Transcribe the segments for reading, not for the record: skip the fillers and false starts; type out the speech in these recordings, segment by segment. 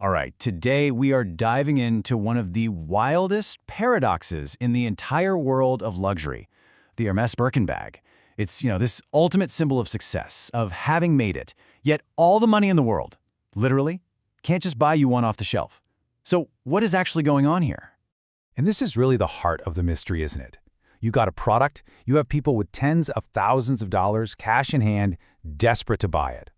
All right, today we are diving into one of the wildest paradoxes in the entire world of luxury, the Hermès Birkin bag. It's, this ultimate symbol of success, of having made it, yet all the money in the world, literally, can't just buy you one off the shelf. So what is actually going on here? And this is really the heart of the mystery, isn't it? You got a product, you have people with tens of thousands of dollars, cash in hand, desperate to buy it.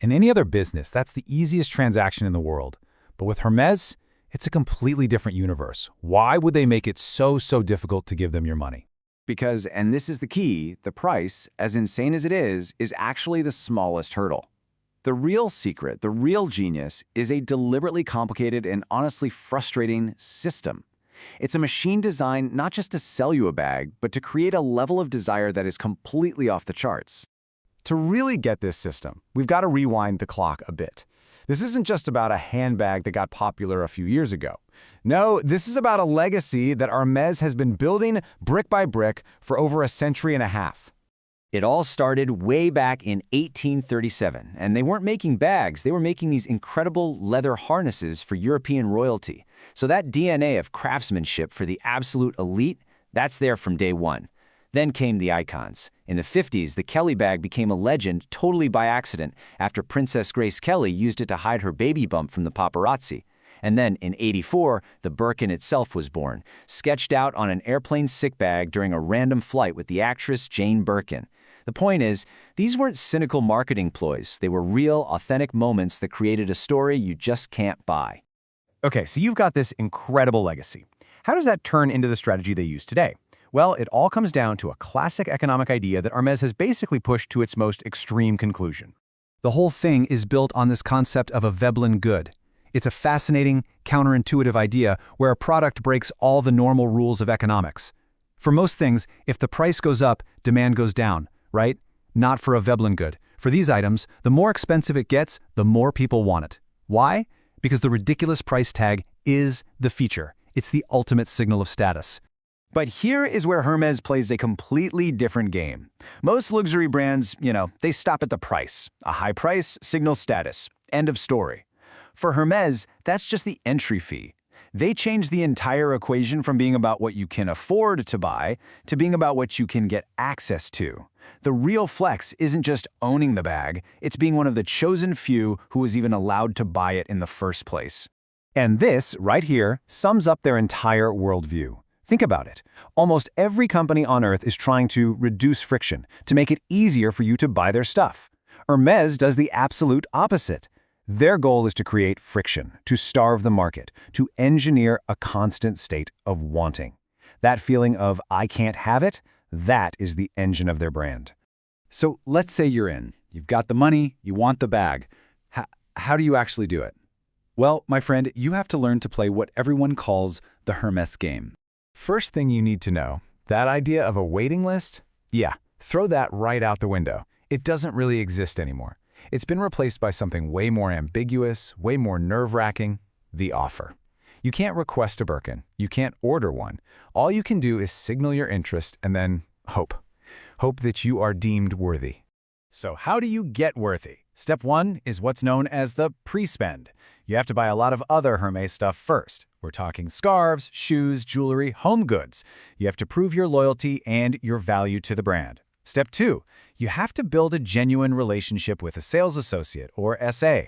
In any other business, that's the easiest transaction in the world. But with Hermès, it's a completely different universe. Why would they make it so difficult to give them your money? Because, and this is the key, the price, as insane as it is actually the smallest hurdle. The real secret, the real genius, is a deliberately complicated and honestly frustrating system. It's a machine designed not just to sell you a bag, but to create a level of desire that is completely off the charts. To really get this system, we've got to rewind the clock a bit. This isn't just about a handbag that got popular a few years ago. No, this is about a legacy that Hermès has been building brick by brick for over a century and a half. It all started way back in 1837, and they weren't making bags, they were making these incredible leather harnesses for European royalty. So that DNA of craftsmanship for the absolute elite, that's there from day one. Then came the icons. In the 50s, the Kelly bag became a legend totally by accident after Princess Grace Kelly used it to hide her baby bump from the paparazzi. And then in '84, the Birkin itself was born, sketched out on an airplane sick bag during a random flight with the actress Jane Birkin. The point is, these weren't cynical marketing ploys. They were real, authentic moments that created a story you just can't buy. Okay, so you've got this incredible legacy. How does that turn into the strategy they use today? Well, it all comes down to a classic economic idea that Hermès has basically pushed to its most extreme conclusion. The whole thing is built on this concept of a Veblen Good. It's a fascinating, counterintuitive idea where a product breaks all the normal rules of economics. For most things, if the price goes up, demand goes down, right? Not for a Veblen Good. For these items, the more expensive it gets, the more people want it. Why? Because the ridiculous price tag is the feature. It's the ultimate signal of status. But here is where Hermès plays a completely different game. Most luxury brands, they stop at the price. A high price signals status. End of story. For Hermès, that's just the entry fee. They change the entire equation from being about what you can afford to buy to being about what you can get access to. The real flex isn't just owning the bag, it's being one of the chosen few who was even allowed to buy it in the first place. And this, right here, sums up their entire worldview. Think about it. Almost every company on earth is trying to reduce friction, to make it easier for you to buy their stuff. Hermès does the absolute opposite. Their goal is to create friction, to starve the market, to engineer a constant state of wanting. That feeling of I can't have it, that is the engine of their brand. So let's say you're in. You've got the money, you want the bag. How do you actually do it? Well, my friend, you have to learn to play what everyone calls the Hermès game. First thing you need to know, that idea of a waiting list? Yeah, throw that right out the window. It doesn't really exist anymore. It's been replaced by something way more ambiguous, way more nerve-wracking, the offer. You can't request a Birkin. You can't order one. All you can do is signal your interest and then hope. Hope that you are deemed worthy. So how do you get worthy? Step one is what's known as the pre-spend. You have to buy a lot of other Hermès stuff first. We're talking scarves, shoes, jewelry, home goods. You have to prove your loyalty and your value to the brand. Step two, you have to build a genuine relationship with a sales associate or SA.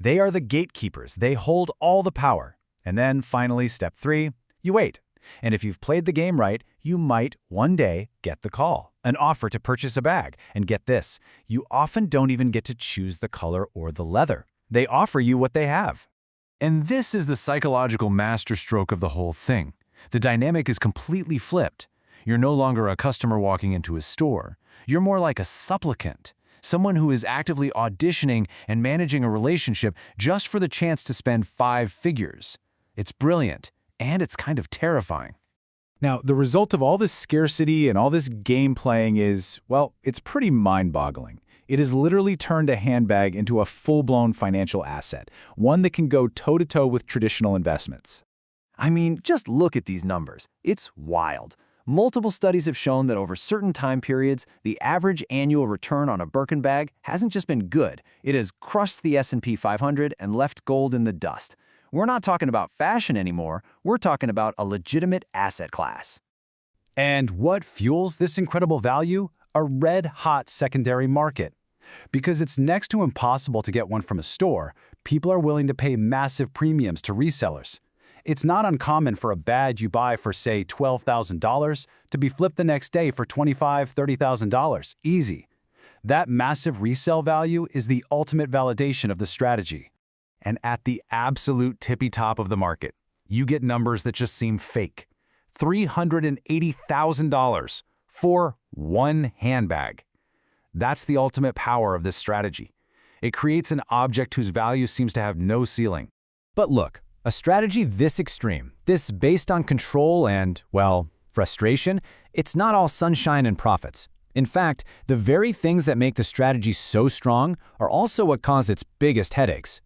They are the gatekeepers. They hold all the power. And then finally, step three, you wait. And if you've played the game right, you might one day get the call, an offer to purchase a bag. And get this, you often don't even get to choose the color or the leather. They offer you what they have. And this is the psychological masterstroke of the whole thing. The dynamic is completely flipped. You're no longer a customer walking into a store. You're more like a supplicant, someone who is actively auditioning and managing a relationship just for the chance to spend 5 figures. It's brilliant, and it's kind of terrifying. Now, the result of all this scarcity and all this game playing is, well, it's pretty mind-boggling. It has literally turned a handbag into a full-blown financial asset, one that can go toe-to-toe with traditional investments. I mean, just look at these numbers. It's wild. Multiple studies have shown that over certain time periods, the average annual return on a Birkin bag hasn't just been good, it has crushed the S&P 500 and left gold in the dust. We're not talking about fashion anymore, we're talking about a legitimate asset class. And what fuels this incredible value? A red-hot secondary market. Because it's next to impossible to get one from a store, people are willing to pay massive premiums to resellers. It's not uncommon for a badge you buy for, say, $12,000 to be flipped the next day for $25,000, $30,000. Easy. That massive resale value is the ultimate validation of the strategy. And at the absolute tippy top of the market, you get numbers that just seem fake. $380,000 for one handbag. That's the ultimate power of this strategy. It creates an object whose value seems to have no ceiling. But look, a strategy this extreme, this based on control and, well, frustration, it's not all sunshine and profits. In fact, the very things that make the strategy so strong are also what cause its biggest headaches.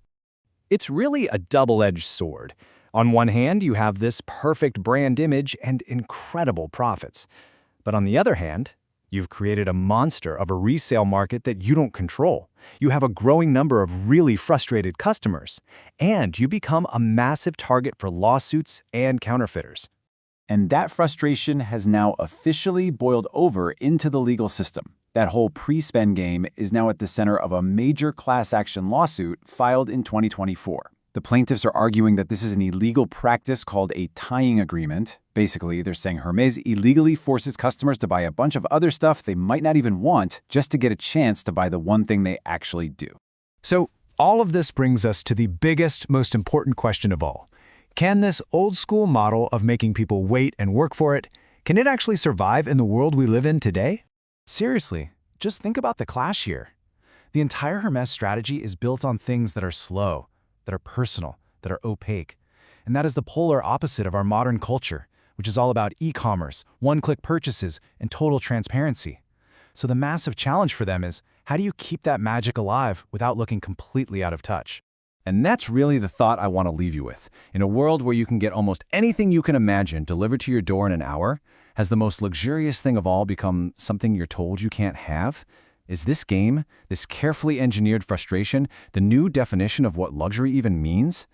It's really a double-edged sword. On one hand, you have this perfect brand image and incredible profits. But on the other hand, you've created a monster of a resale market that you don't control. You have a growing number of really frustrated customers, and you become a massive target for lawsuits and counterfeiters. And that frustration has now officially boiled over into the legal system. That whole pre-spend game is now at the center of a major class action lawsuit filed in 2024. The plaintiffs are arguing that this is an illegal practice called a tying agreement. Basically, they're saying Hermès illegally forces customers to buy a bunch of other stuff they might not even want just to get a chance to buy the one thing they actually do. So, all of this brings us to the biggest, most important question of all. Can this old-school model of making people wait and work for it, can it actually survive in the world we live in today? Seriously, just think about the clash here. The entire Hermès strategy is built on things that are slow, that are personal, that are opaque. And that is the polar opposite of our modern culture, which is all about e-commerce, one-click purchases, and total transparency. So the massive challenge for them is, how do you keep that magic alive without looking completely out of touch? And that's really the thought I want to leave you with. In a world where you can get almost anything you can imagine delivered to your door in an hour, has the most luxurious thing of all become something you're told you can't have? Is this game, this carefully engineered frustration, the new definition of what luxury even means?